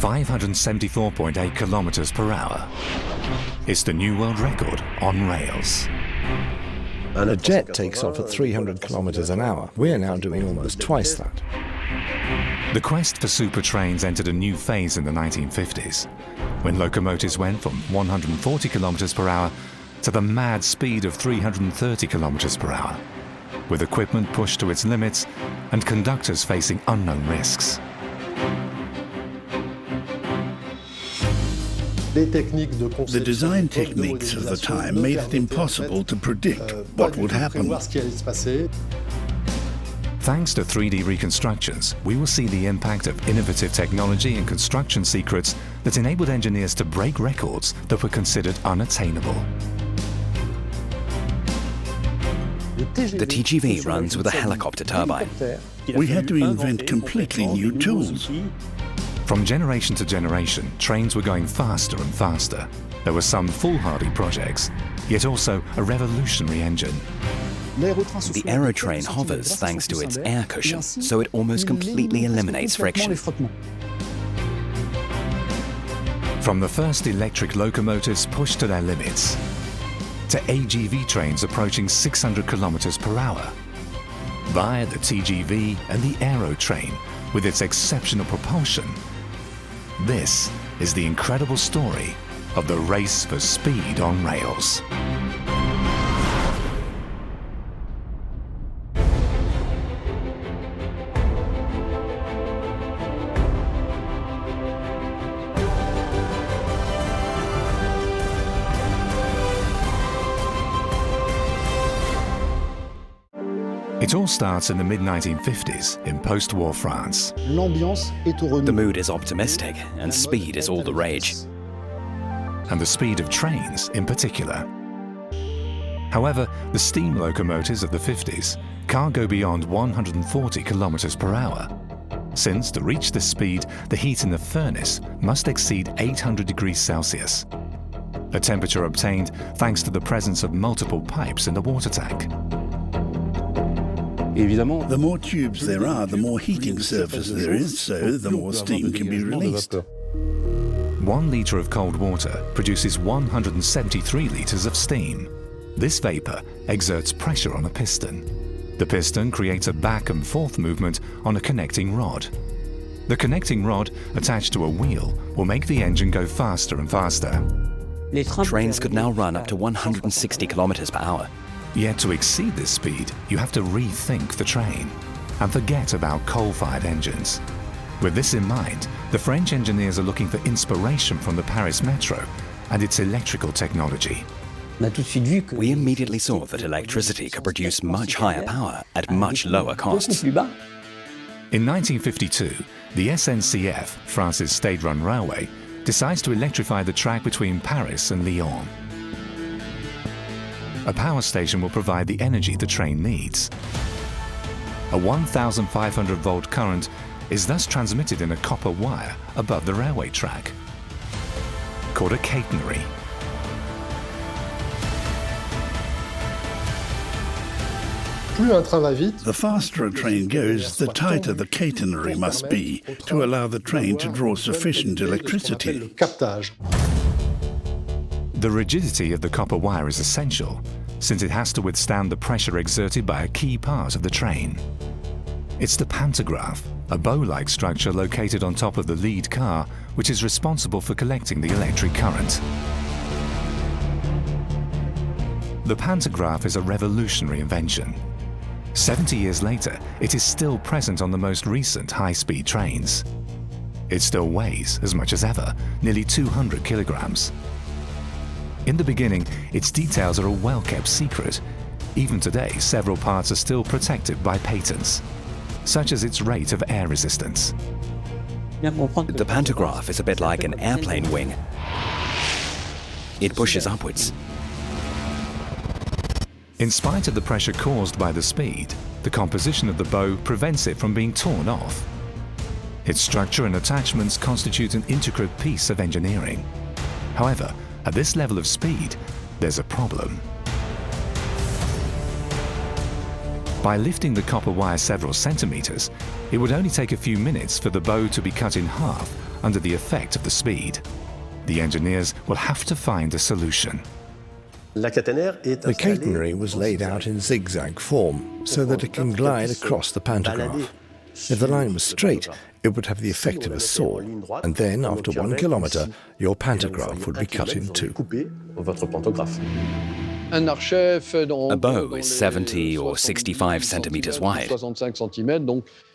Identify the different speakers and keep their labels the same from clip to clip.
Speaker 1: 574.8 kilometers per hour. It's the new world record on rails.
Speaker 2: A jet takes off at 300 kilometers an hour. We're now doing almost twice that.
Speaker 1: The quest for super trains entered a new phase in the 1950s, when locomotives went from 140 kilometers per hour to the mad speed of 330 kilometers per hour, with equipment pushed to its limits and conductors facing unknown risks.
Speaker 3: The design techniques of the time made it impossible to predict what would happen.
Speaker 1: Thanks to 3D reconstructions, we will see the impact of innovative technology and construction secrets that enabled engineers to break records that were considered unattainable.
Speaker 4: The TGV runs with a helicopter turbine.
Speaker 3: We had to invent completely new tools.
Speaker 1: From generation to generation, trains were going faster and faster. There were some foolhardy projects, yet also a revolutionary engine.
Speaker 4: The aerotrain hovers thanks to its air cushion, so it almost completely eliminates friction.
Speaker 1: From the first electric locomotives pushed to their limits, to AGV trains approaching 600 kilometers per hour, via the TGV and the aerotrain with its exceptional propulsion. This is the incredible story of the race for speed on rails. It all starts in the mid-1950s in post-war France.
Speaker 4: The mood is optimistic and speed is all the rage.
Speaker 1: And the speed of trains in particular. However, the steam locomotives of the 50s can't go beyond 140 kilometers per hour, since to reach this speed, the heat in the furnace must exceed 800 degrees Celsius, a temperature obtained thanks to the presence of multiple pipes in the water tank.
Speaker 3: The more tubes there are, the more heating surface there is, so the more steam can be released.
Speaker 1: 1 litre of cold water produces 173 litres of steam. This vapour exerts pressure on a piston. The piston creates a back and forth movement on a connecting rod. The connecting rod, attached to a wheel, will make the engine go faster and faster.
Speaker 4: Trains could now run up to 160 kilometers per hour.
Speaker 1: Yet to exceed this speed, you have to rethink the train and forget about coal-fired engines. With this in mind, the French engineers are looking for inspiration from the Paris metro and its electrical technology.
Speaker 4: We immediately saw that electricity could produce much higher power at much lower costs.
Speaker 1: In 1952, the SNCF, France's state-run railway, decides to electrify the track between Paris and Lyon. A power station will provide the energy the train needs. A 1,500-volt current is thus transmitted in a copper wire above the railway track, called a catenary.
Speaker 3: The faster a train goes, the tighter the catenary must be to allow the train to draw sufficient electricity.
Speaker 1: The rigidity of the copper wire is essential, since it has to withstand the pressure exerted by a key part of the train. It's the pantograph, a bow-like structure located on top of the lead car, which is responsible for collecting the electric current. The pantograph is a revolutionary invention. 70 years later, it is still present on the most recent high-speed trains. It still weighs as much as ever, nearly 200 kilograms. In the beginning, its details are a well-kept secret. Even today, several parts are still protected by patents, such as its rate of air resistance.
Speaker 4: The pantograph is a bit like an airplane wing. It pushes upwards.
Speaker 1: In spite of the pressure caused by the speed, the composition of the bow prevents it from being torn off. Its structure and attachments constitute an intricate piece of engineering. However, at this level of speed, there's a problem. By lifting the copper wire several centimeters, it would only take a few minutes for the bow to be cut in half under the effect of the speed. The engineers will have to find a solution.
Speaker 2: The catenary was laid out in zigzag form so that it can glide across the pantograph. If the line was straight, it would have the effect of a saw, and then, after 1 kilometer, your pantograph would be cut in two.
Speaker 4: A bow is 70 or 65 centimeters wide.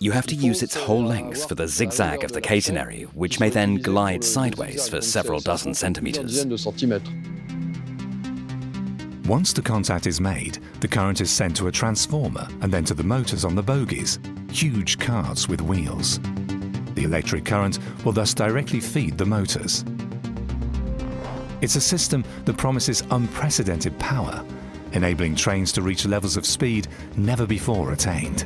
Speaker 4: You have to use its whole length for the zigzag of the catenary, which may then glide sideways for several dozen centimeters.
Speaker 1: Once the contact is made, the current is sent to a transformer and then to the motors on the bogies, huge carts with wheels. The electric current will thus directly feed the motors. It's a system that promises unprecedented power, enabling trains to reach levels of speed never before attained.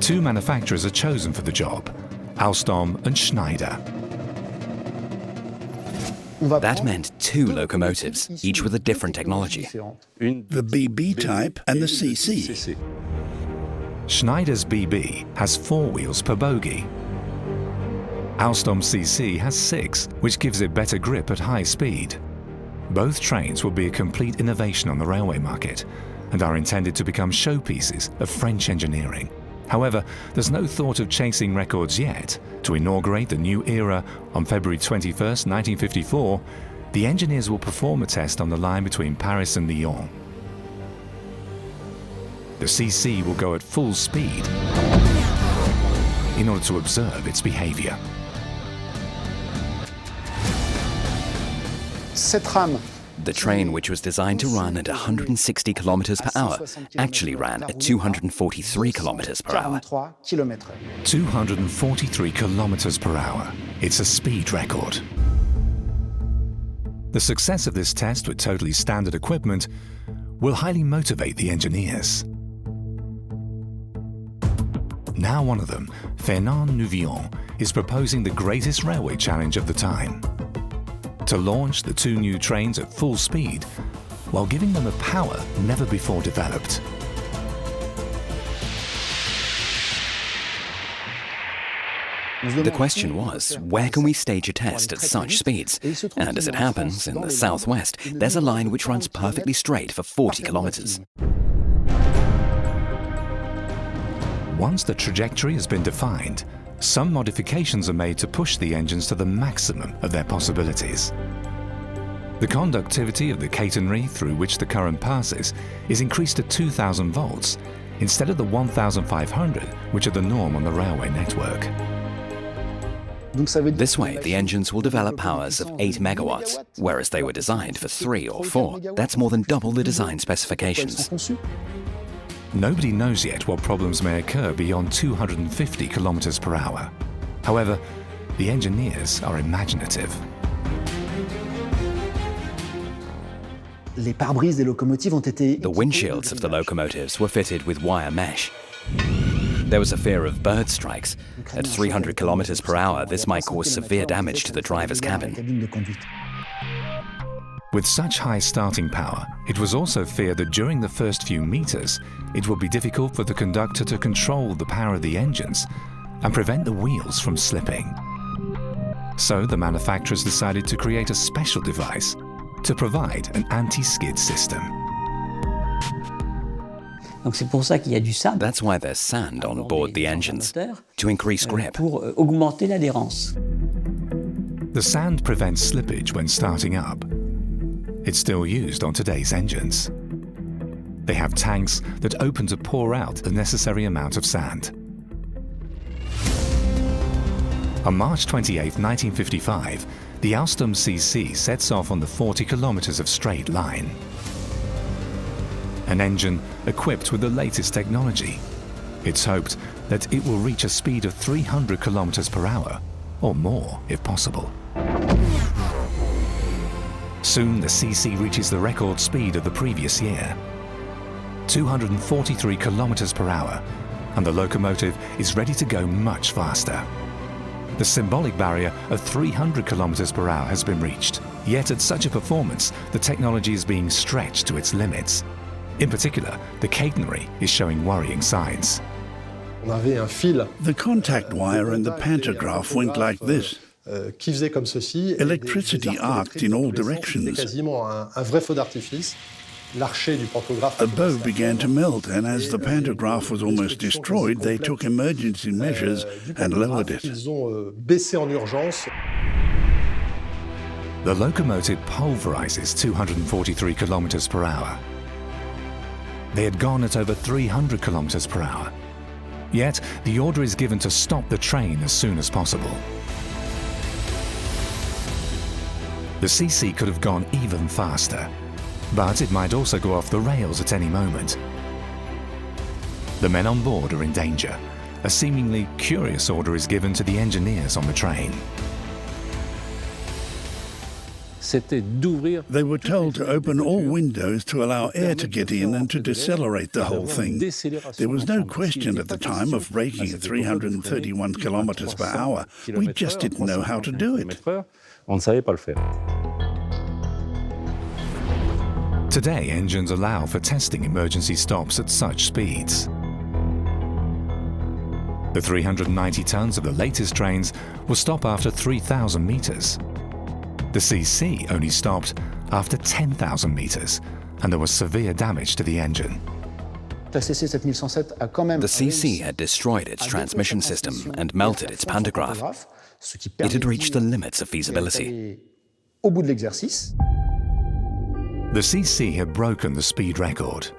Speaker 1: Two manufacturers are chosen for the job, Alstom and Schneider.
Speaker 4: That meant 2 locomotives, each with a different technology.
Speaker 3: The BB type and the CC.
Speaker 1: Schneider's BB has 4 wheels per bogie. Alstom CC has 6, which gives it better grip at high speed. Both trains will be a complete innovation on the railway market and are intended to become showpieces of French engineering. However, there's no thought of chasing records yet. To inaugurate the new era on February 21, 1954, the engineers will perform a test on the line between Paris and Lyon. The CC will go at full speed in order to observe its behavior.
Speaker 4: The train, which was designed to run at 160 kilometers per hour, actually ran at 243 kilometers per hour.
Speaker 1: 243 kilometers per hour. It's a speed record. The success of this test with totally standard equipment will highly motivate the engineers. Now one of them, Fernand Nouvion, is proposing the greatest railway challenge of the time: to launch the 2 new trains at full speed while giving them a power never before developed.
Speaker 4: The question was, where can we stage a test at such speeds? And as it happens, in the southwest, there's a line which runs perfectly straight for 40 kilometers.
Speaker 1: Once the trajectory has been defined, some modifications are made to push the engines to the maximum of their possibilities. The conductivity of the catenary through which the current passes is increased to 2000 volts instead of the 1500, which are the norm on the railway network.
Speaker 4: This way, the engines will develop powers of 8 megawatts, whereas they were designed for 3 or 4. That's more than double the design specifications.
Speaker 1: Nobody knows yet what problems may occur beyond 250 kilometers per hour. However, the engineers are imaginative.
Speaker 4: The windshields of the locomotives were fitted with wire mesh. There was a fear of bird strikes. At 300 kilometers per hour, this might cause severe damage to the driver's cabin.
Speaker 1: With such high starting power, it was also feared that during the first few meters, it would be difficult for the conductor to control the power of the engines and prevent the wheels from slipping. So the manufacturers decided to create a special device to provide an anti-skid system.
Speaker 4: That's why there's sand on board the engines, to increase grip.
Speaker 1: The sand prevents slippage when starting up. It's still used on today's engines. They have tanks that open to pour out the necessary amount of sand. On March 28, 1955, the Alstom CC sets off on the 40 kilometers of straight line. An engine equipped with the latest technology. It's hoped that it will reach a speed of 300 kilometers per hour, or more if possible. Soon the CC reaches the record speed of the previous year, 243 kilometers per hour, and the locomotive is ready to go much faster. The symbolic barrier of 300 kilometers per hour has been reached. Yet at such a performance, the technology is being stretched to its limits. In particular, the catenary is showing worrying signs.
Speaker 3: The contact wire and the pantograph went like this. Electricity arced in all directions. The bow began to melt, and as the pantograph was almost destroyed, they took emergency measures and lowered it.
Speaker 1: The locomotive pulverizes 243 kilometers per hour. They had gone at over 300 kilometers per hour. Yet, the order is given to stop the train as soon as possible. The CC could have gone even faster, but it might also go off the rails at any moment. The men on board are in danger. A seemingly curious order is given to the engineers on the train.
Speaker 3: They were told to open all windows to allow air to get in and to decelerate the whole thing. There was no question at the time of braking at 331 kilometers per hour. We just didn't know how to do it.
Speaker 1: Today, engines allow for testing emergency stops at such speeds. The 390 tons of the latest trains will stop after 3,000 meters. The CC only stopped after 10,000 meters, and there was severe damage to the engine.
Speaker 4: The CC had destroyed its transmission system and melted its pantograph. It had reached the limits of feasibility.
Speaker 1: The CC had broken the speed record.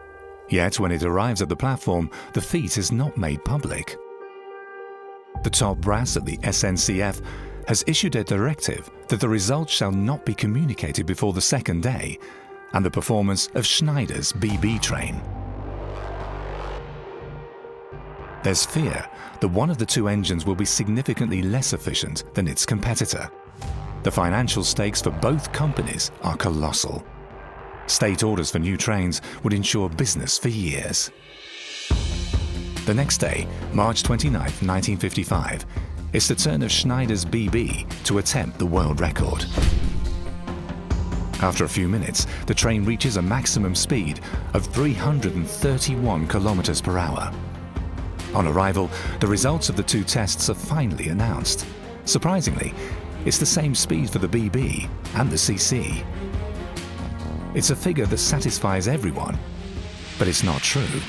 Speaker 1: Yet when it arrives at the platform, the feat is not made public. The top brass at the SNCF has issued a directive that the results shall not be communicated before the second day and the performance of Schneider's BB train. There's fear that one of the two engines will be significantly less efficient than its competitor. The financial stakes for both companies are colossal. State orders for new trains would ensure business for years. The next day, March 29, 1955, it's the turn of Schneider's BB to attempt the world record. After a few minutes, the train reaches a maximum speed of 331 kilometers per hour. On arrival, the results of the two tests are finally announced. Surprisingly, it's the same speed for the BB and the CC. It's a figure that satisfies everyone, but it's not true.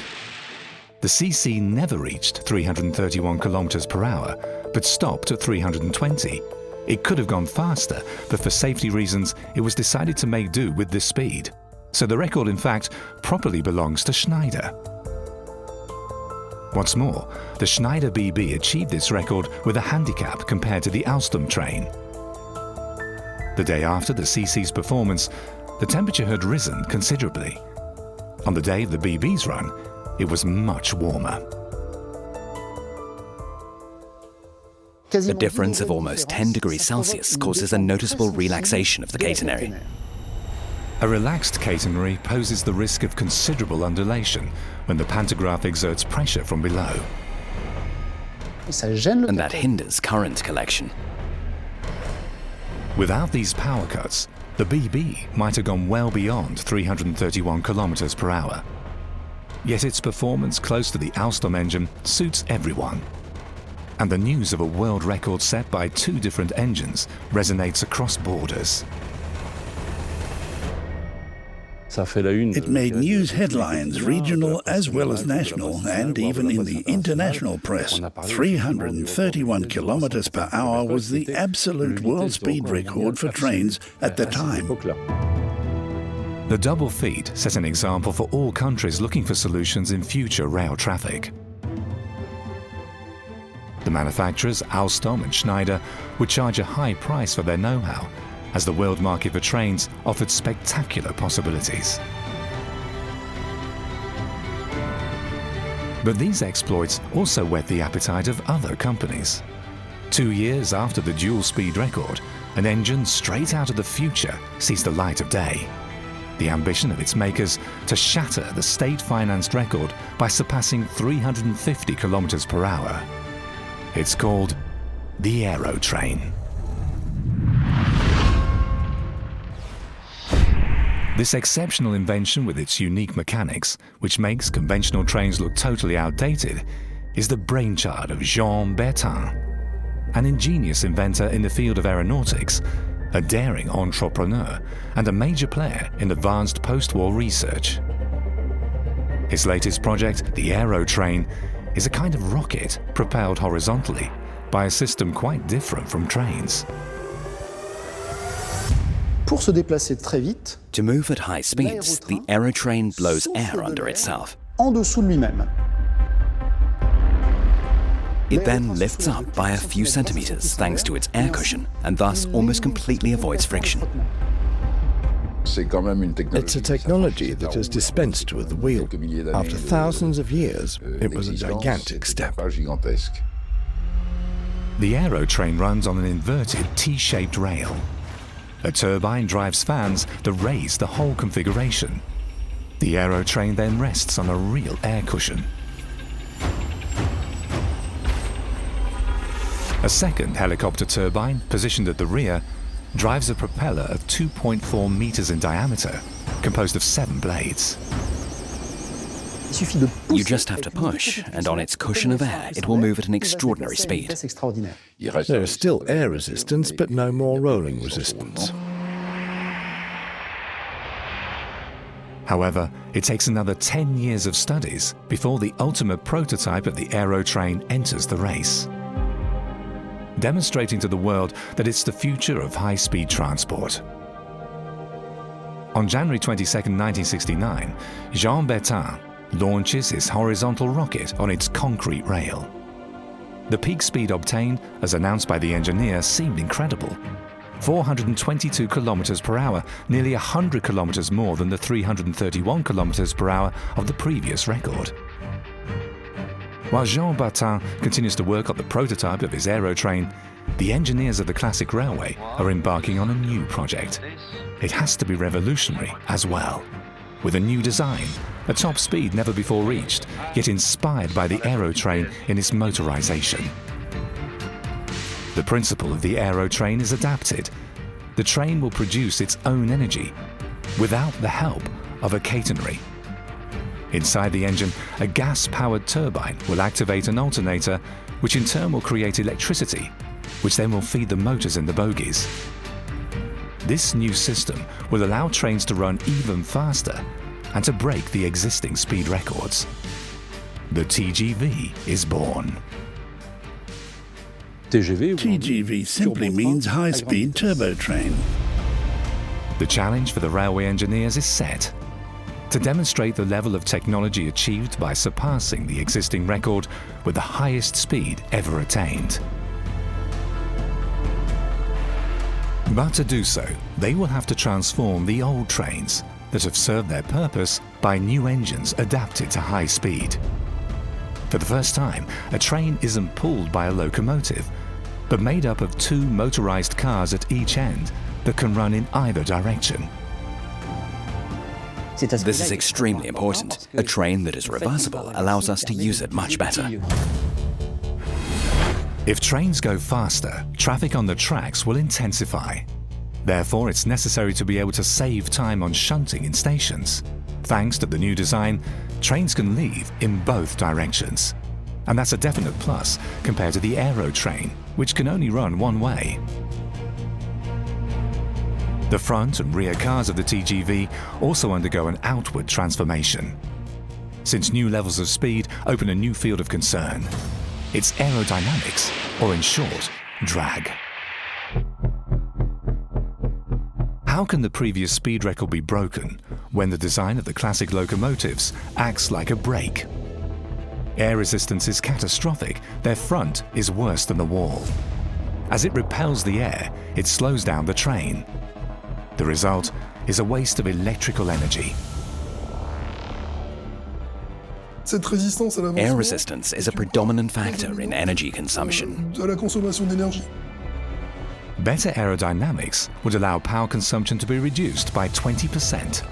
Speaker 1: The CC never reached 331 kilometers per hour, but stopped at 320. It could have gone faster, but for safety reasons, it was decided to make do with this speed. So the record, in fact, properly belongs to Schneider. What's more, the Schneider BB achieved this record with a handicap compared to the Alstom train. The day after the CC's performance, the temperature had risen considerably. On the day of the BB's run, it was much warmer.
Speaker 4: The difference of almost 10 degrees Celsius causes a noticeable relaxation of the catenary.
Speaker 1: A relaxed catenary poses the risk of considerable undulation when the pantograph exerts pressure from below.
Speaker 4: And that hinders current collection.
Speaker 1: Without these power cuts, the BB might have gone well beyond 331 kilometers per hour. Yet its performance close to the Alstom engine suits everyone. And the news of a world record set by two different engines resonates across borders.
Speaker 3: It made news headlines, regional as well as national, and even in the international press. 331 kilometers per hour was the absolute world speed record for trains at the time.
Speaker 1: The double feat set an example for all countries looking for solutions in future rail traffic. The manufacturers, Alstom and Schneider, would charge a high price for their know-how, as the world market for trains offered spectacular possibilities. But these exploits also whet the appetite of other companies. 2 years after the dual speed record, an engine straight out of the future sees the light of day. The ambition of its makers to shatter the state-financed record by surpassing 350 kilometers per hour. It's called the Aero Train. This exceptional invention with its unique mechanics, which makes conventional trains look totally outdated, is the brainchild of Jean Bertin, an ingenious inventor in the field of aeronautics, a daring entrepreneur, and a major player in advanced post-war research. His latest project, the Aerotrain, is a kind of rocket propelled horizontally by a system quite different from trains.
Speaker 5: Pour se déplacer très vite,
Speaker 4: to move at high speeds, the Aerotrain blows air under itself.
Speaker 5: En dessous de lui-même.
Speaker 4: It then lifts up by a few centimeters thanks to its air cushion and thus almost completely avoids friction.
Speaker 2: It's a technology that has dispensed with the wheel. After thousands of years, it was a gigantic step.
Speaker 1: The Aerotrain runs on an inverted T-shaped rail. A turbine drives fans that raise the whole configuration. The Aerotrain then rests on a real air cushion. A second helicopter turbine, positioned at the rear, drives a propeller of 2.4 meters in diameter, composed of 7 blades.
Speaker 4: You just have to push, and on its cushion of air, it will move at an extraordinary speed.
Speaker 2: There is still air resistance, but no more rolling resistance.
Speaker 1: However, it takes another 10 years of studies before the ultimate prototype of the Aerotrain enters the race, demonstrating to the world that it's the future of high-speed transport. On January 22, 1969, Jean Bertin launches his horizontal rocket on its concrete rail. The peak speed obtained, as announced by the engineer, seemed incredible. 422 kilometers per hour, nearly 100 kilometers more than the 331 kilometers per hour of the previous record. While Jean Bertin continues to work on the prototype of his Aerotrain, the engineers of the classic railway are embarking on a new project. It has to be revolutionary as well, with a new design, a top speed never before reached, yet inspired by the Aerotrain in its motorization. The principle of the Aerotrain is adapted. The train will produce its own energy without the help of a catenary. Inside the engine, a gas-powered turbine will activate an alternator, which in turn will create electricity, which then will feed the motors in the bogies. This new system will allow trains to run even faster and to break the existing speed records. The TGV is born.
Speaker 3: TGV simply means high-speed turbo train.
Speaker 1: The challenge for the railway engineers is set: to demonstrate the level of technology achieved by surpassing the existing record with the highest speed ever attained. But to do so, they will have to transform the old trains that have served their purpose by new engines adapted to high speed. For the first time, a train isn't pulled by a locomotive, but made up of 2 motorized cars at each end that can run in either direction.
Speaker 4: This is extremely important. A train that is reversible allows us to use it much better.
Speaker 1: If trains go faster, traffic on the tracks will intensify. Therefore, it's necessary to be able to save time on shunting in stations. Thanks to the new design, trains can leave in both directions. And that's a definite plus compared to the Aerotrain, which can only run one way. The front and rear cars of the TGV also undergo an outward transformation, since new levels of speed open a new field of concern. It's aerodynamics, or in short, drag. How can the previous speed record be broken when the design of the classic locomotives acts like a brake? Air resistance is catastrophic. Their front is worse than the wall. As it repels the air, it slows down the train. The result is a waste of electrical energy.
Speaker 4: Air resistance is a predominant factor in energy consumption.
Speaker 1: Better aerodynamics would allow power consumption to be reduced by 20%.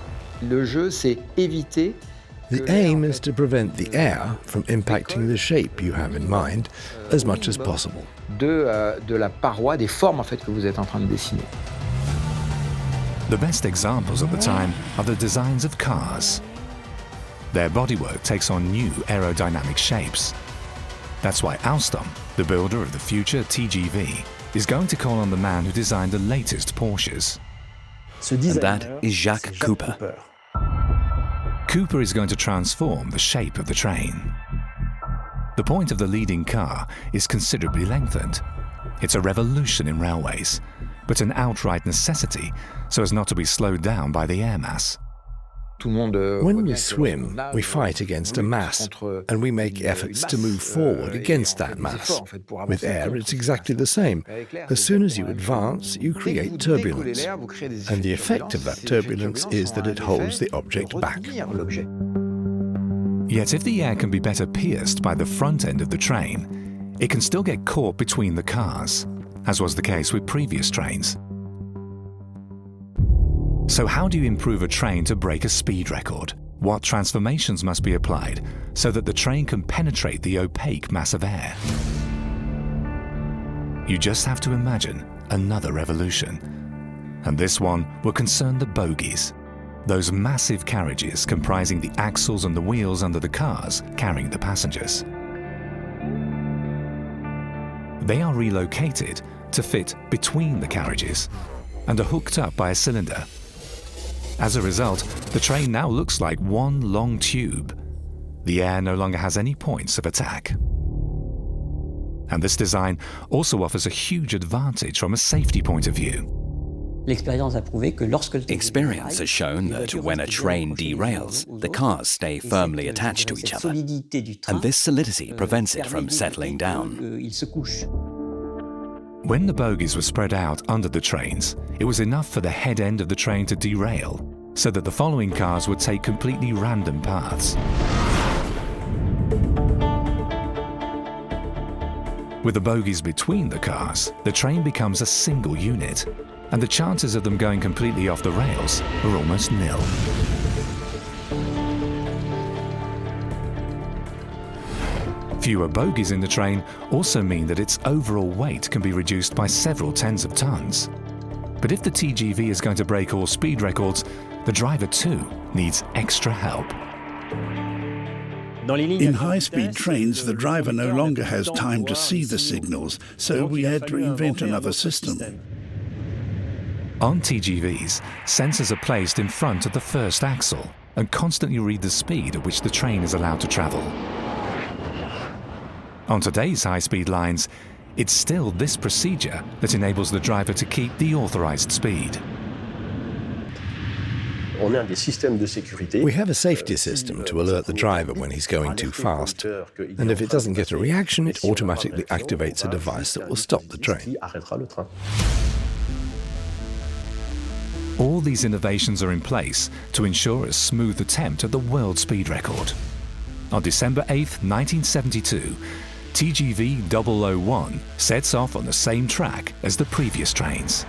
Speaker 2: The aim is to prevent the air from impacting the shape you have in mind as much as possible.
Speaker 5: De la paroi, des formes en fait que vous êtes en train de dessiner.
Speaker 1: The best examples of the time are the designs of cars. Their bodywork takes on new aerodynamic shapes. That's why Alstom, the builder of the future TGV, is going to call on the man who designed the latest Porsches.
Speaker 4: And that is Jacques Cooper.
Speaker 1: Cooper is going to transform the shape of the train. The point of the leading car is considerably lengthened. It's a revolution in railways, but an outright necessity so as not to be slowed down by the air mass.
Speaker 2: When we swim, we fight against a mass, and we make efforts to move forward against that mass. With air, it's exactly the same. As soon as you advance, you create turbulence, and the effect of that turbulence is that it holds the object back.
Speaker 1: Yet if the air can be better pierced by the front end of the train, it can still get caught between the cars, as was the case with previous trains. So how do you improve a train to break a speed record? What transformations must be applied so that the train can penetrate the opaque mass of air? You just have to imagine another revolution. And this one will concern the bogies, those massive carriages comprising the axles and the wheels under the cars carrying the passengers. They are relocated to fit between the carriages and are hooked up by a cylinder. As a result, the train now looks like one long tube. The air no longer has any points of attack. And this design also offers a huge advantage from a safety point of view.
Speaker 4: Experience has shown that when a train derails, the cars stay firmly attached to each other, and this solidity prevents it from settling down.
Speaker 1: When the bogies were spread out under the trains, it was enough for the head end of the train to derail, so that the following cars would take completely random paths. With the bogies between the cars, the train becomes a single unit, and the chances of them going completely off the rails are almost nil. Fewer bogies in the train also mean that its overall weight can be reduced by several tens of tons. But if the TGV is going to break all speed records, the driver too needs extra help.
Speaker 3: In high-speed trains, the driver no longer has time to see the signals, so we had to invent another system.
Speaker 1: On TGVs, sensors are placed in front of the first axle and constantly read the speed at which the train is allowed to travel. On today's high-speed lines, it's still this procedure that enables the driver to keep the authorized speed.
Speaker 2: We have a safety system to alert the driver when he's going too fast, and if it doesn't get a reaction, it automatically activates a device that will stop the train.
Speaker 1: All these innovations are in place to ensure a smooth attempt at the world speed record. On December 8, 1972, TGV 001 sets off on the same track as the previous trains.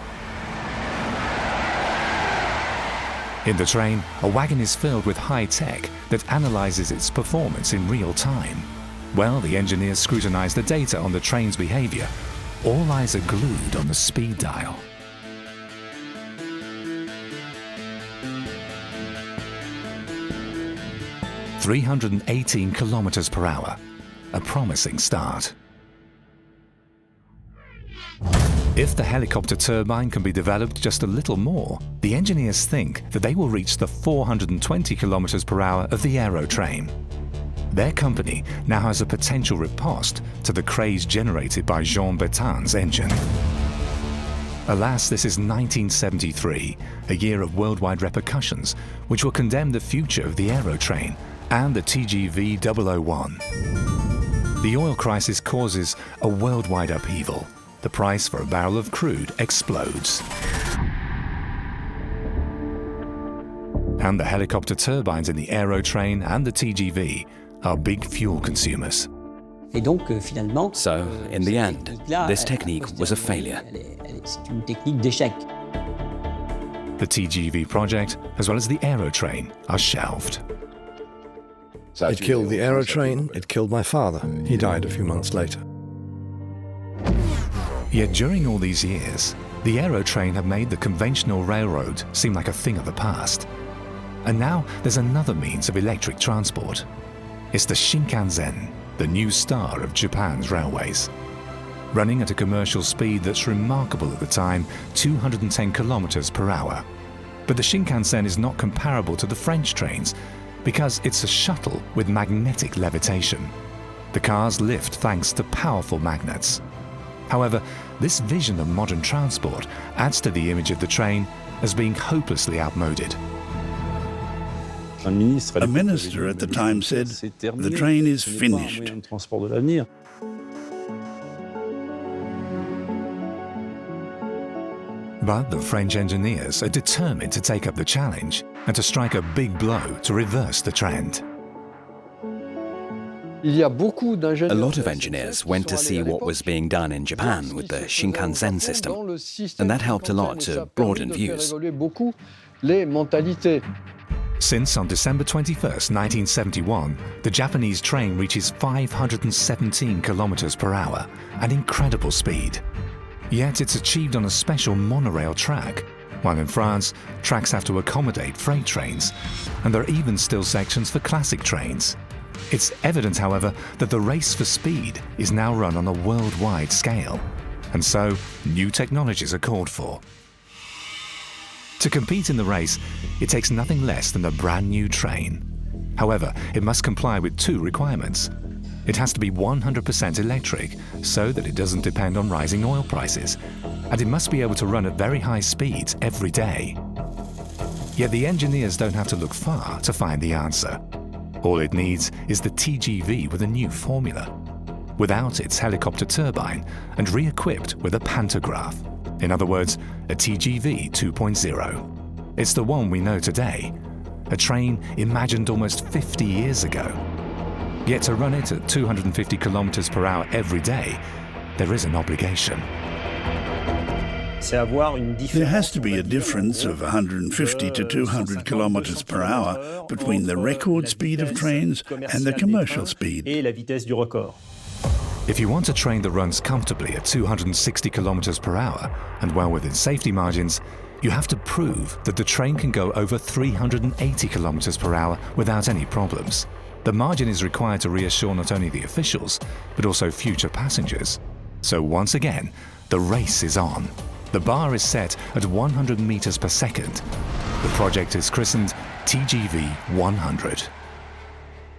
Speaker 1: In the train, a wagon is filled with high tech that analyzes its performance in real time. While the engineers scrutinize the data on the train's behavior, all eyes are glued on the speed dial. "318 kilometers per hour, a promising start." If the helicopter turbine can be developed just a little more, the engineers think that they will reach the 420 kilometers per hour of the aerotrain. Their company now has a potential riposte to the craze generated by Jean Bertin's engine. Alas, this is 1973, a year of worldwide repercussions, which will condemn the future of the aerotrain and the TGV 001. The oil crisis causes a worldwide upheaval. The price for a barrel of crude explodes. And the helicopter turbines in the aerotrain and the TGV are big fuel consumers.
Speaker 4: So, in the end, this technique was a failure.
Speaker 1: The TGV project, as well as the aerotrain, are shelved.
Speaker 2: It killed the aerotrain, it killed my father. He died a few months later.
Speaker 1: Yet during all these years, the aerotrain had made the conventional railroad seem like a thing of the past. And now there's another means of electric transport. It's the Shinkansen, the new star of Japan's railways. Running at a commercial speed that's remarkable at the time, 210 kilometers per hour. But the Shinkansen is not comparable to the French trains because it's a shuttle with magnetic levitation. The cars lift thanks to powerful magnets. However, this vision of modern transport adds to the image of the train as being hopelessly outmoded.
Speaker 3: A minister at the time said, "The train is finished."
Speaker 1: But the French engineers are determined to take up the challenge and to strike a big blow to reverse the trend.
Speaker 4: A lot of engineers went to see what was being done in Japan with the Shinkansen system, and that helped a lot to broaden views.
Speaker 1: Since on December 21st, 1971, the Japanese train reaches 517 kilometers per hour, an incredible speed. Yet it's achieved on a special monorail track, while in France, tracks have to accommodate freight trains, and there are even still sections for classic trains. It's evident, however, that the race for speed is now run on a worldwide scale, and so new technologies are called for. To compete in the race, it takes nothing less than a brand new train. However, it must comply with two requirements. It has to be 100% electric, so that it doesn't depend on rising oil prices, and it must be able to run at very high speeds every day. Yet the engineers don't have to look far to find the answer. All it needs is the TGV with a new formula, without its helicopter turbine and re-equipped with a pantograph. In other words, a TGV 2.0. It's the one we know today, a train imagined almost 50 years ago. Yet to run it at 250 kilometers per hour every day, there is an obligation.
Speaker 3: There has to be a difference of 150 to 200 kilometers per hour between the record speed of trains and the commercial speed.
Speaker 1: If you want a train that runs comfortably at 260 kilometers per hour and well within safety margins, you have to prove that the train can go over 380 kilometers per hour without any problems. The margin is required to reassure not only the officials, but also future passengers. So once again, the race is on. The bar is set at 100 meters per second. The project is christened TGV 100.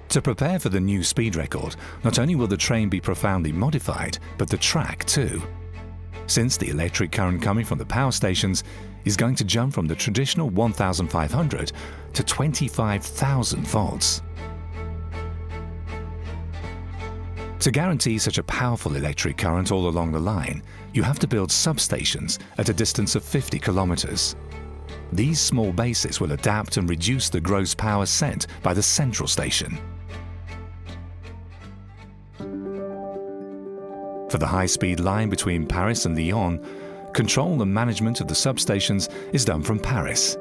Speaker 1: To prepare for the new speed record, not only will the train be profoundly modified, but the track too. Since the electric current coming from the power stations is going to jump from the traditional 1,500 to 25,000 volts. To guarantee such a powerful electric current all along the line, you have to build substations at a distance of 50 kilometers. These small bases will adapt and reduce the gross power sent by the central station. For the high-speed line between Paris and Lyon, control and management of the substations is done from Paris.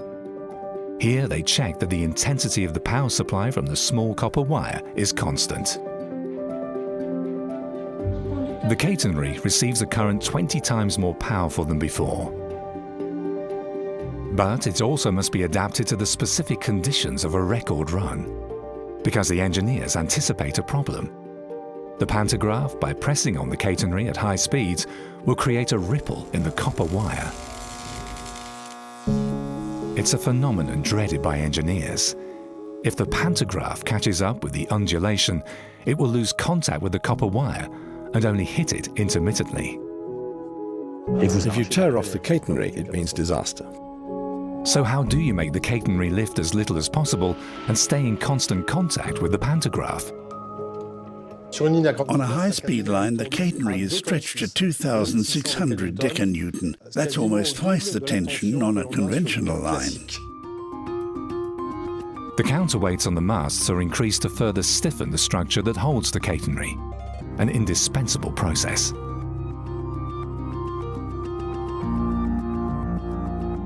Speaker 1: Here they check that the intensity of the power supply from the small copper wire is constant. The catenary receives a current 20 times more powerful than before. But it also must be adapted to the specific conditions of a record run, because the engineers anticipate a problem. The pantograph, by pressing on the catenary at high speeds, will create a ripple in the copper wire. It's a phenomenon dreaded by engineers. If the pantograph catches up with the undulation, it will lose contact with the copper wire and only hit it intermittently.
Speaker 2: If you tear off the catenary, it means disaster.
Speaker 1: So how do you make the catenary lift as little as possible and stay in constant contact with the pantograph?
Speaker 3: On a high-speed line, the catenary is stretched to 2,600 decanewton. That's almost twice the tension on a conventional line.
Speaker 1: The counterweights on the masts are increased to further stiffen the structure that holds the catenary, an indispensable process.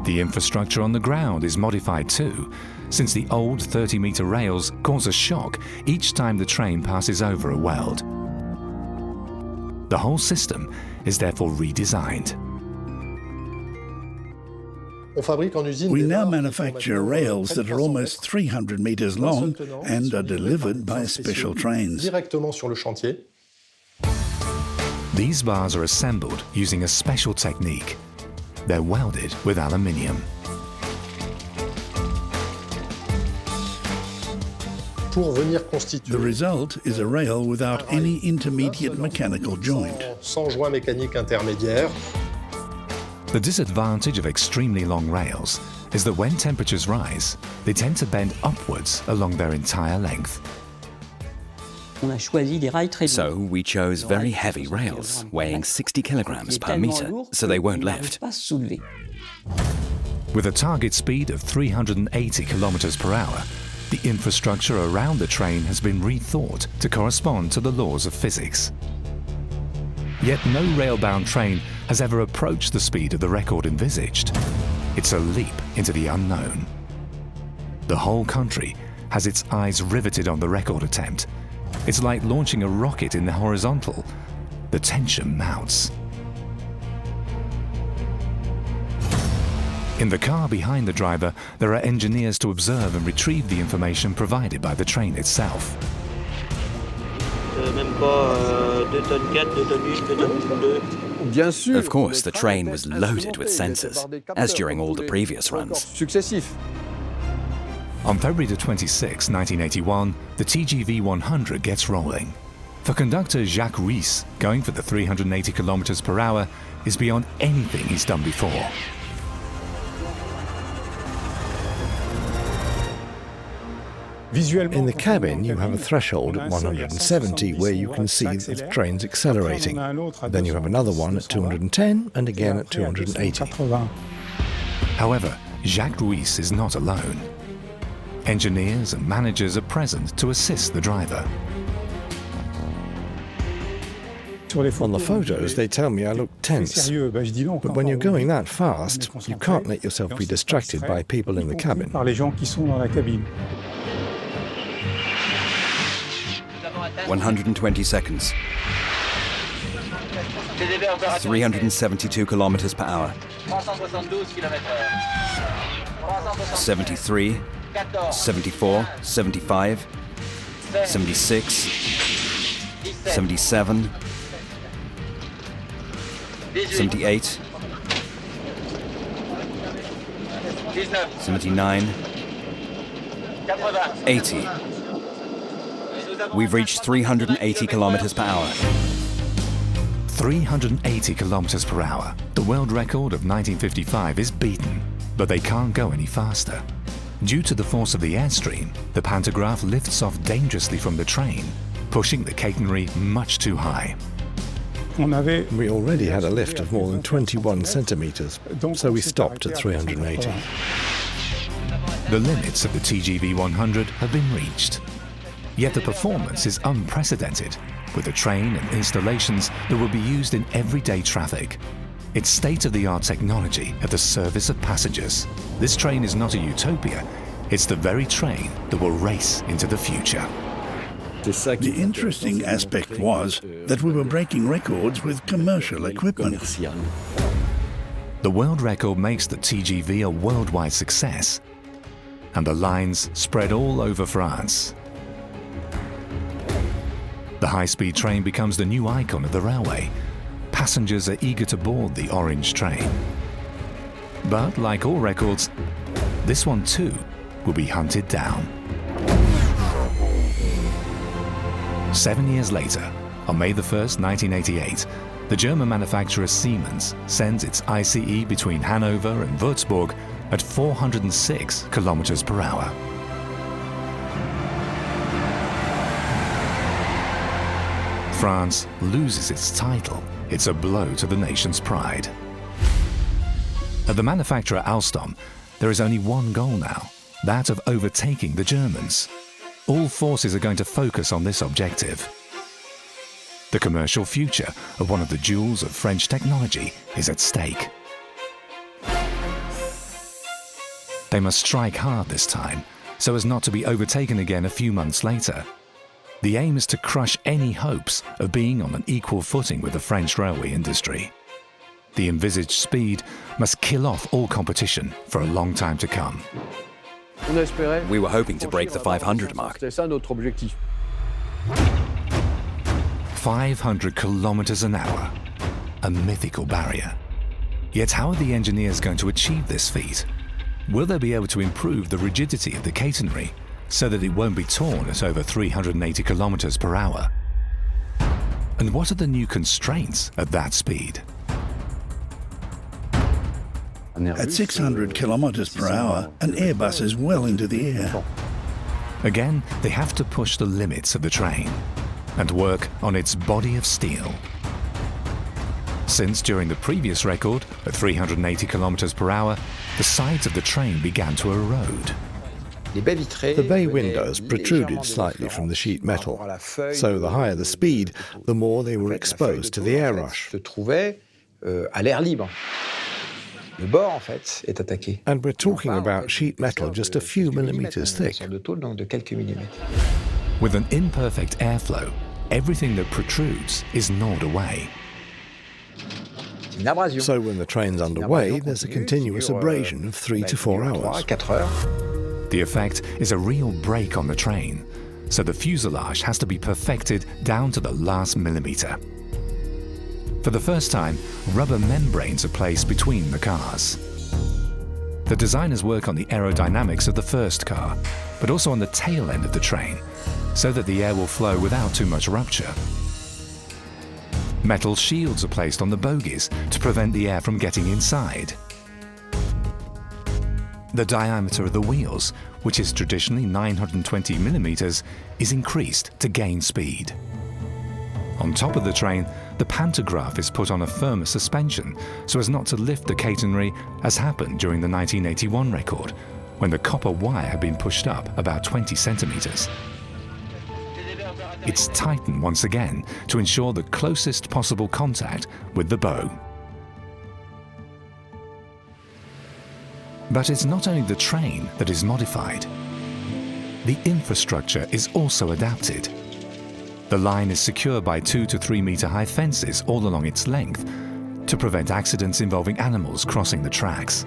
Speaker 1: The infrastructure on the ground is modified too, since the old 30-meter rails cause a shock each time the train passes over a weld. The whole system is therefore redesigned.
Speaker 3: We now manufacture rails that are almost 300 meters long and are delivered by special trains.
Speaker 1: These bars are assembled using a special technique. They're welded with aluminium.
Speaker 3: The result is a rail without any intermediate mechanical joint.
Speaker 1: The disadvantage of extremely long rails is that when temperatures rise, they tend to bend upwards along their entire length.
Speaker 4: So we chose very heavy rails, weighing 60 kilograms per meter, so they won't lift.
Speaker 1: With a target speed of 380 kilometers per hour, the infrastructure around the train has been rethought to correspond to the laws of physics. Yet no rail-bound train has ever approached the speed of the record envisaged. It's a leap into the unknown. The whole country has its eyes riveted on the record attempt. It's like launching a rocket in the horizontal. The tension mounts. In the car behind the driver, there are engineers to observe and retrieve the information provided by the train itself.
Speaker 4: Of course, the train was loaded with sensors, as during all the previous runs.
Speaker 1: On February 26, 1981, the TGV 100 gets rolling. For conductor Jacques Ruisse, going for the 380 kilometers per hour is beyond anything he's done before.
Speaker 2: In the cabin, you have a threshold at 170 where you can see the train's accelerating. Then you have another one at 210 and again at 280.
Speaker 1: However, Jacques Ruisse is not alone. Engineers and managers are present to assist the driver.
Speaker 2: On the photos, they tell me I look tense. But when you're going that fast, you can't let yourself be distracted by people in the cabin.
Speaker 4: 120 seconds. 372 kilometers per hour. 73, 74, 75, 76, 77, 78, 79, 80. We've reached 380 kilometers per hour.
Speaker 1: 380 kilometers per hour. The world record of 1955 is beaten, but they can't go any faster. Due to the force of the airstream, the pantograph lifts off dangerously from the train, pushing the catenary much too high.
Speaker 2: We already had a lift of more than 21 centimeters, so we stopped at 380.
Speaker 1: The limits of the TGV 100 have been reached. Yet the performance is unprecedented, with a train and installations that will be used in everyday traffic. It's state-of-the-art technology at the service of passengers. This train is not a utopia, it's the very train that will race into the future.
Speaker 3: The interesting aspect was that we were breaking records with commercial equipment.
Speaker 1: The world record makes the TGV a worldwide success, and the lines spread all over France. The high-speed train becomes the new icon of the railway. Passengers are eager to board the orange train. But like all records, this one too will be hunted down. 7 years later, on May 1st, 1988, the German manufacturer Siemens sends its ICE between Hanover and Würzburg at 406 kilometers per hour. France loses its title. It's a blow to the nation's pride. At the manufacturer Alstom, there is only one goal now, that of overtaking the Germans. All forces are going to focus on this objective. The commercial future of one of the jewels of French technology is at stake. They must strike hard this time, so as not to be overtaken again a few months later. The aim is to crush any hopes of being on an equal footing with the French railway industry. The envisaged speed must kill off all competition for a long time to come.
Speaker 4: We were hoping to break the 500 mark.
Speaker 1: 500 kilometers an hour, a mythical barrier. Yet how are the engineers going to achieve this feat? Will they be able to improve the rigidity of the catenary so that it won't be torn at over 380 kilometers per hour? And what are the new constraints at that speed?
Speaker 3: At 600 kilometers per hour, an Airbus is well into the air.
Speaker 1: Again, they have to push the limits of the train and work on its body of steel. Since during the previous record, at 380 kilometers per hour, the sides of the train began to erode.
Speaker 2: The bay windows protruded slightly from the sheet metal, so the higher the speed, the more they were exposed to the air rush. And we're talking about sheet metal just a few millimeters thick.
Speaker 1: With an imperfect airflow, everything that protrudes is gnawed away.
Speaker 2: So when the train's underway, there's a continuous abrasion of 3 to 4 hours.
Speaker 1: The effect is a real break on the train, so the fuselage has to be perfected down to the last millimeter. For the first time, rubber membranes are placed between the cars. The designers work on the aerodynamics of the first car, but also on the tail end of the train, so that the air will flow without too much rupture. Metal shields are placed on the bogies to prevent the air from getting inside. The diameter of the wheels, which is traditionally 920 millimeters, is increased to gain speed. On top of the train, the pantograph is put on a firmer suspension so as not to lift the catenary, as happened during the 1981 record, when the copper wire had been pushed up about 20 centimeters. It's tightened once again to ensure the closest possible contact with the bow. But it's not only the train that is modified. The infrastructure is also adapted. The line is secured by 2 to 3 meter high fences all along its length to prevent accidents involving animals crossing the tracks.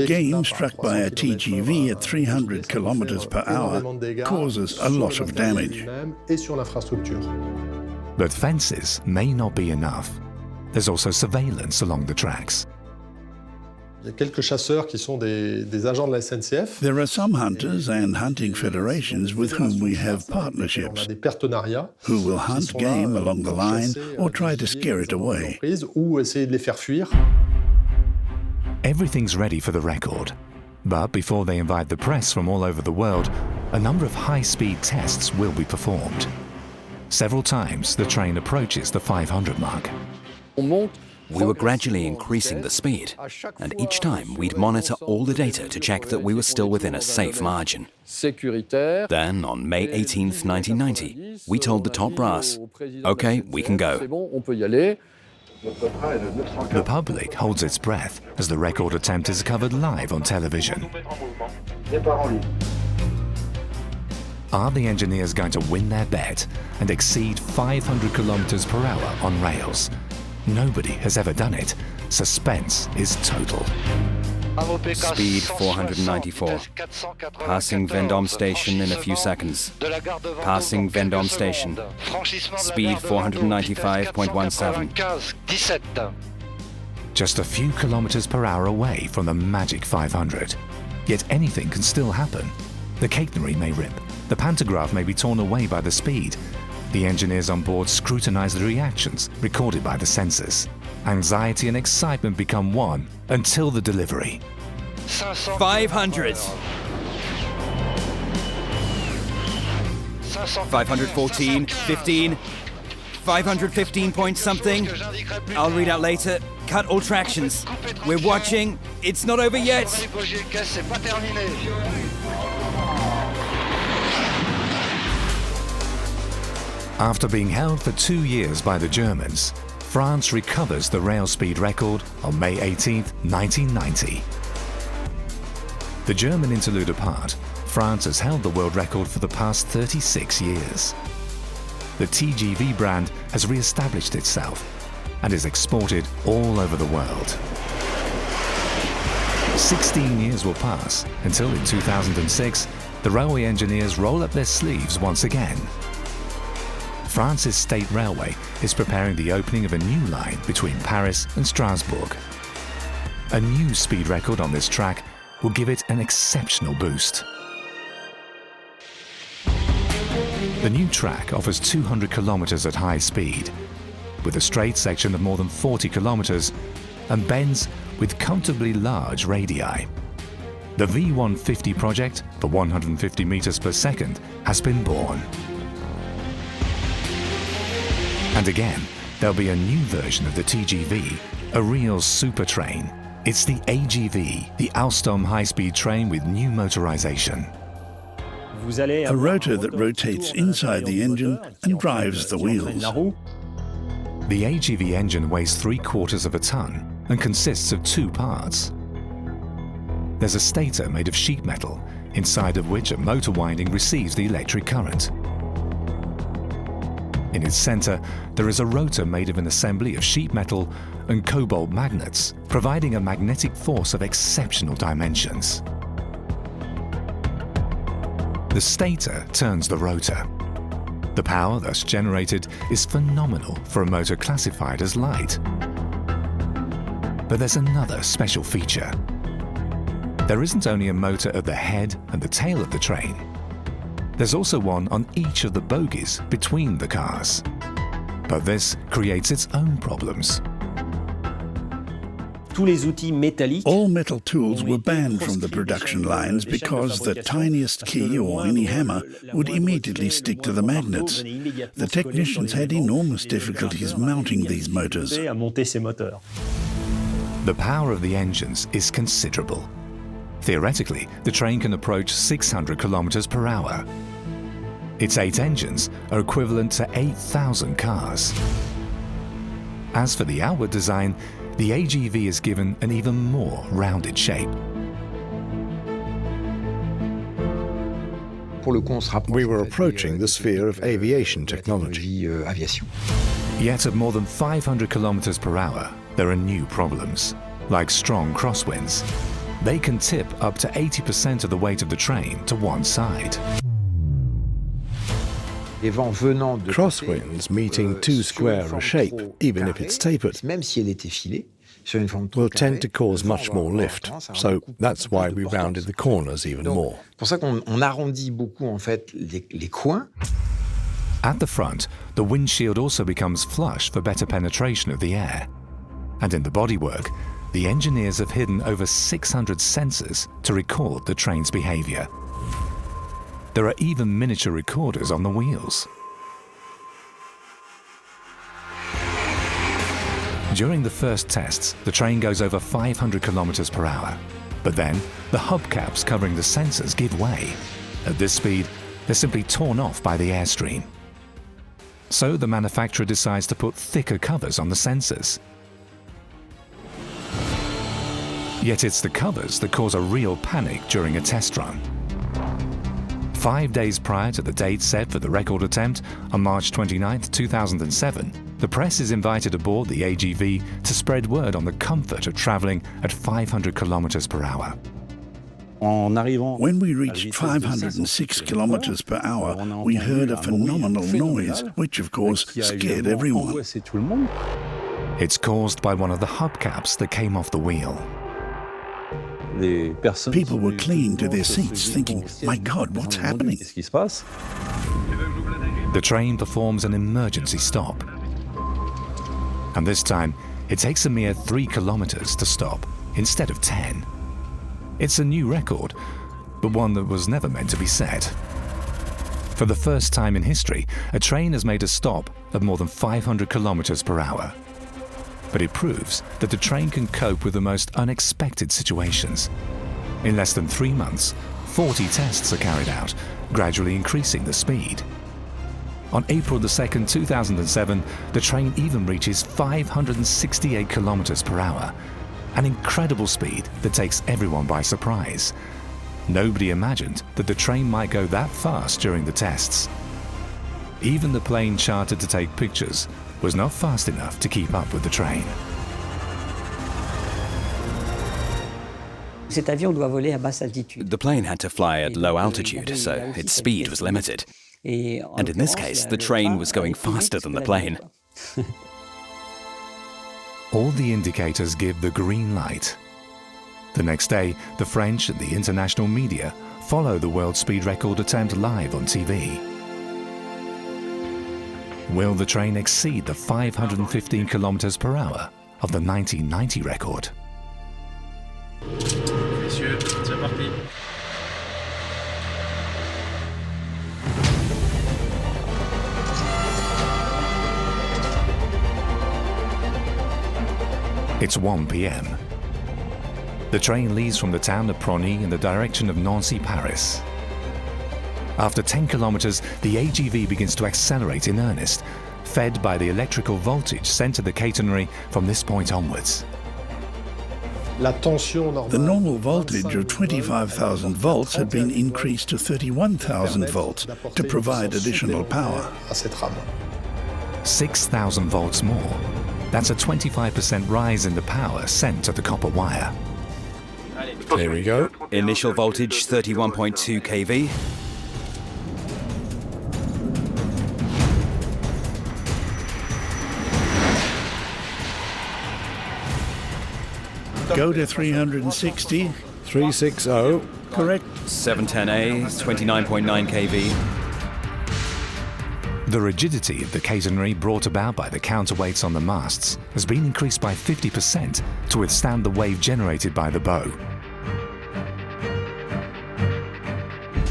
Speaker 3: Game struck by a TGV at 300 kilometers per hour causes a lot of damage.
Speaker 1: But fences may not be enough. There's also surveillance along the tracks.
Speaker 3: There are some hunters and hunting federations with whom we have partnerships, who will hunt game along the line or try to scare it away.
Speaker 1: Everything's ready for the record. But before they invite the press from all over the world, a number of high-speed tests will be performed. Several times the train approaches the 500 mark.
Speaker 4: We were gradually increasing the speed, and each time we'd monitor all the data to check that we were still within a safe margin. Then, on May 18th, 1990, we told the top brass, "Okay, we can go."
Speaker 1: The public holds its breath as the record attempt is covered live on television. Are the engineers going to win their bet and exceed 500 kilometers per hour on rails? Nobody has ever done it. Suspense is total.
Speaker 4: Speed 494. Passing Vendôme Station in a few seconds. Passing Vendôme Station. Speed 495.17.
Speaker 1: Just a few kilometers per hour away from the magic 500. Yet anything can still happen. The catenary may rip. The pantograph may be torn away by the speed. The engineers on board scrutinize the reactions recorded by the sensors. Anxiety and excitement become one until the delivery.
Speaker 4: 500. 514, 15, 515 point something. I'll read out later. Cut all tractions. We're watching. It's not over yet.
Speaker 1: After being held for 2 years by the Germans, France recovers the rail speed record on May 18, 1990. The German interlude apart, France has held the world record for the past 36 years. the TGV brand has re-established itself and is exported all over the world. 16 years will pass until in 2006, the railway engineers roll up their sleeves once again. France's State Railway is preparing the opening of a new line between Paris and Strasbourg. A new speed record on this track will give it an exceptional boost. The new track offers 200 kilometers at high speed, with a straight section of more than 40 kilometers and bends with comfortably large radii. The V150 project for 150 meters per second has been born. And again, there'll be a new version of the TGV, a real super train. It's the AGV, the Alstom high-speed train with new motorization.
Speaker 3: A rotor that rotates inside the engine and drives the wheels.
Speaker 1: The AGV engine weighs 3/4 of a ton and consists of two parts. There's a stator made of sheet metal, inside of which a motor winding receives the electric current. In its center, there is a rotor made of an assembly of sheet metal and cobalt magnets, providing a magnetic force of exceptional dimensions. The stator turns the rotor. The power thus generated is phenomenal for a motor classified as light. But there's another special feature. There isn't only a motor at the head and the tail of the train. There's also one on each of the bogies between the cars. But this creates its own problems.
Speaker 3: All metal tools were banned from the production lines because the tiniest key or any hammer would immediately stick to the magnets. The technicians had enormous difficulties mounting these motors.
Speaker 1: The power of the engines is considerable. Theoretically, the train can approach 600 kilometers per hour. Its 8 engines are equivalent to 8,000 cars. As for the outward design, the AGV is given an even more rounded shape.
Speaker 2: We were approaching the sphere of aviation technology.
Speaker 1: Yet at more than 500 kilometers per hour, there are new problems, like strong crosswinds. They can tip up to 80% of the weight of the train to one side.
Speaker 2: Crosswinds meeting too square a shape, even if it's tapered, will tend to cause much more lift, so that's why we rounded the corners even more.
Speaker 1: At the front, the windshield also becomes flush for better penetration of the air. And in the bodywork, the engineers have hidden over 600 sensors to record the train's behavior. There are even miniature recorders on the wheels. During the first tests, the train goes over 500 kilometers per hour. But then, the hubcaps covering the sensors give way. At this speed, they're simply torn off by the airstream. So the manufacturer decides to put thicker covers on the sensors. Yet it's the covers that cause a real panic during a test run. 5 days prior to the date set for the record attempt, on March 29, 2007, the press is invited aboard the AGV to spread word on the comfort of travelling at 500 kilometers per hour.
Speaker 3: When we reached 506 kilometers per hour, we heard a phenomenal noise, which of course scared everyone.
Speaker 1: It's caused by one of the hubcaps that came off the wheel.
Speaker 3: People were clinging to their seats, thinking, "My God, what's happening?"
Speaker 1: The train performs an emergency stop. And this time, it takes a mere 3 kilometers to stop, instead of 10. It's a new record, but one that was never meant to be set. For the first time in history, a train has made a stop of more than 500 kilometers per hour. But it proves that the train can cope with the most unexpected situations. In less than 3 months, 40 tests are carried out, gradually increasing the speed. On April 2, 2007, the train even reaches 568 kilometers per hour, an incredible speed that takes everyone by surprise. Nobody imagined that the train might go that fast during the tests. Even the plane chartered to take pictures was not fast enough to keep up with the train.
Speaker 4: The plane had to fly at low altitude, so its speed was limited. And in this case, the train was going faster than the plane.
Speaker 1: All the indicators give the green light. The next day, the French and the international media follow the world speed record attempt live on TV. Will the train exceed the 515 kilometers per hour of the 1990 record?
Speaker 6: Messieurs, c'est parti.
Speaker 1: It's 1 p.m. The train leaves from the town of Prony in the direction of Nancy, Paris. After 10 kilometers, the AGV begins to accelerate in earnest, fed by the electrical voltage sent to the catenary from this point onwards.
Speaker 3: The normal voltage of 25,000 volts had been increased to 31,000 volts to provide additional power.
Speaker 1: 6,000 volts more. That's a 25% rise in the power sent to the copper wire.
Speaker 2: There we go.
Speaker 4: Initial voltage 31.2 kV.
Speaker 3: Go to 360.
Speaker 2: 360.
Speaker 3: Correct.
Speaker 4: 710A, 29.9 kV.
Speaker 1: The rigidity of the catenary brought about by the counterweights on the masts has been increased by 50% to withstand the wave generated by the bow.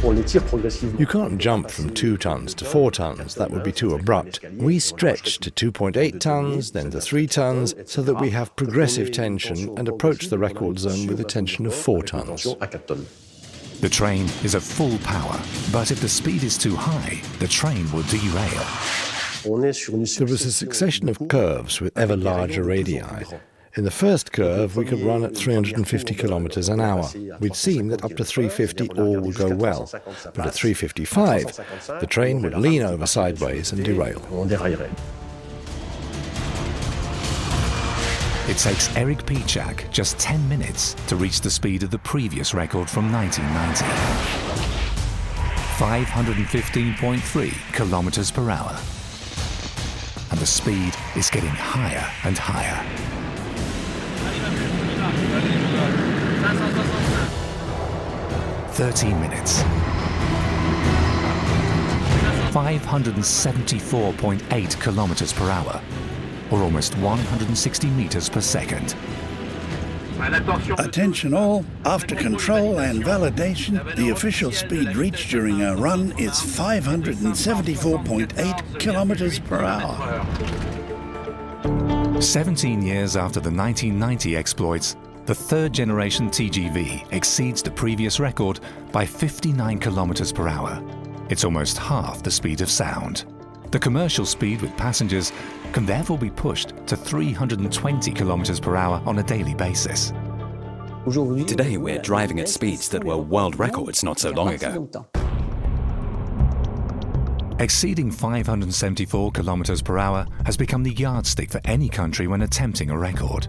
Speaker 2: You can't jump from 2 tons to 4 tons, that would be too abrupt. We stretch to 2.8 tons, then to 3 tons, so that we have progressive tension and approach the record zone with a tension of 4 tons.
Speaker 1: The train is at full power, but if the speed is too high, the train will derail.
Speaker 2: There was a succession of curves with ever larger radii. In the first curve, we could run at 350 kilometers an hour. We'd seen that up to 350 all would go well, but at 355, the train would lean over sideways and derail.
Speaker 1: It takes Eric Pichak just 10 minutes to reach the speed of the previous record from 1990. 515.3 kilometers per hour. And the speed is getting higher and higher. 13 minutes. 574.8 kilometers per hour, or almost 160 meters per second.
Speaker 3: Attention all, after control and validation, the official speed reached during our run is 574.8 kilometers per hour.
Speaker 1: 17 years after the 1990 exploits, the third generation TGV exceeds the previous record by 59 kilometers per hour. It's almost half the speed of sound. The commercial speed with passengers can therefore be pushed to 320 kilometers per hour on a daily basis.
Speaker 4: Today we're driving at speeds that were world records not so long ago.
Speaker 1: Exceeding 574 kilometers per hour has become the yardstick for any country when attempting a record.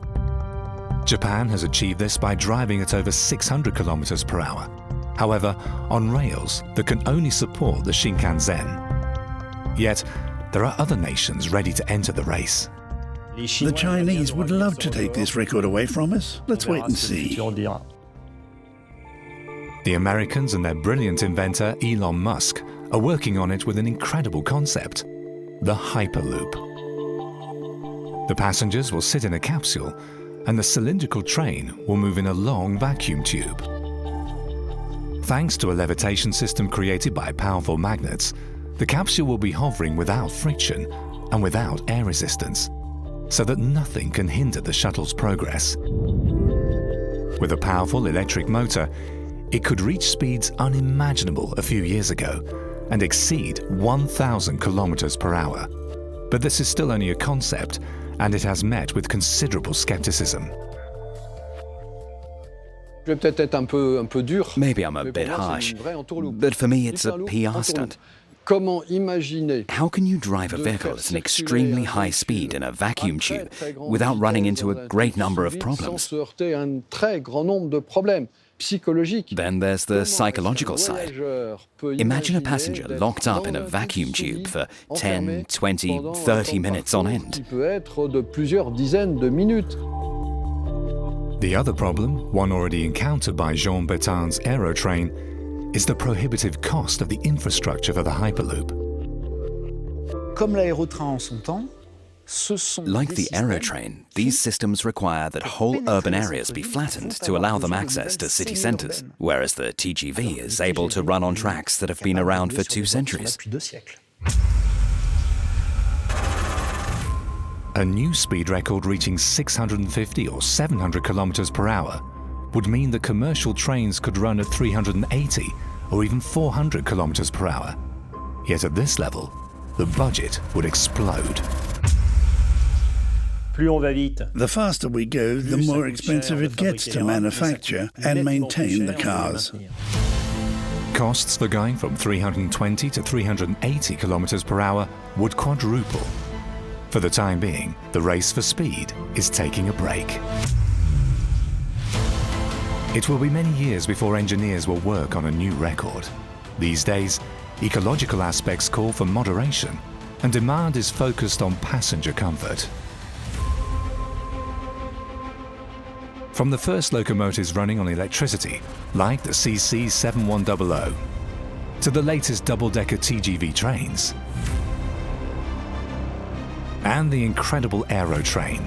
Speaker 1: Japan has achieved this by driving at over 600 kilometers per hour. However, on rails that can only support the Shinkansen. Yet, there are other nations ready to enter the race.
Speaker 3: The Chinese would love to take this record away from us. Let's wait and see.
Speaker 1: The Americans and their brilliant inventor Elon Musk are working on it with an incredible concept, the Hyperloop. The passengers will sit in a capsule and the cylindrical train will move in a long vacuum tube. Thanks to a levitation system created by powerful magnets, the capsule will be hovering without friction and without air resistance, so that nothing can hinder the shuttle's progress. With a powerful electric motor, it could reach speeds unimaginable a few years ago and exceed 1,000 kilometers per hour. But this is still only a concept, and it has met with considerable skepticism.
Speaker 4: Maybe I'm a bit harsh, but for me it's a PR stunt. How can you drive a vehicle at an extremely high speed in a vacuum tube without running into a great number of problems? Then there's the psychological side. Imagine a passenger locked up in a vacuum tube for 10, 20, 30 minutes on end.
Speaker 1: The other problem, one already encountered by Jean Bertin's Aerotrain, is the prohibitive cost of the infrastructure for the Hyperloop.
Speaker 4: Like the Aerotrain, these systems require that whole urban areas be flattened to allow them access to city centres, whereas the TGV is able to run on tracks that have been around for 2 centuries.
Speaker 1: A new speed record reaching 650 or 700 kilometers per hour would mean that commercial trains could run at 380 or even 400 kilometers per hour. Yet at this level, the budget would explode.
Speaker 3: The faster we go, the more expensive it gets to manufacture and maintain the cars.
Speaker 1: Costs for going from 320 to 380 kilometers per hour would quadruple. For the time being, the race for speed is taking a break. It will be many years before engineers will work on a new record. These days, ecological aspects call for moderation, and demand is focused on passenger comfort. From the first locomotives running on electricity, like the CC 7100, to the latest double-decker TGV trains, and the incredible Aerotrain.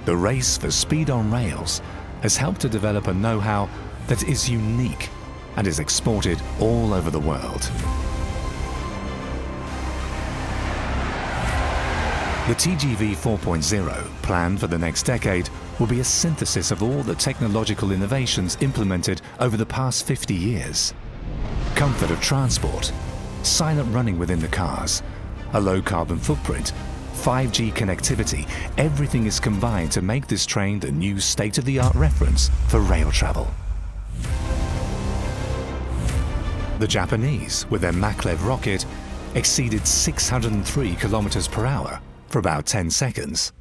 Speaker 1: The race for speed on rails has helped to develop a know-how that is unique and is exported all over the world. The TGV 4.0, planned for the next decade, will be a synthesis of all the technological innovations implemented over the past 50 years. Comfort of transport, silent running within the cars, a low carbon footprint, 5G connectivity, everything is combined to make this train the new state-of-the-art reference for rail travel. The Japanese, with their maglev rocket, exceeded 603 kilometers per hour for about 10 seconds.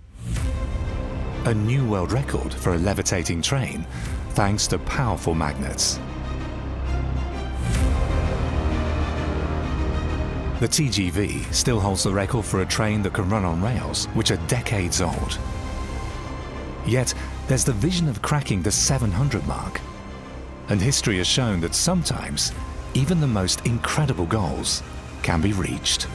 Speaker 1: A new world record for a levitating train, thanks to powerful magnets. The TGV still holds the record for a train that can run on rails, which are decades old. Yet, there's the vision of cracking the 700 mark. And history has shown that sometimes, even the most incredible goals can be reached.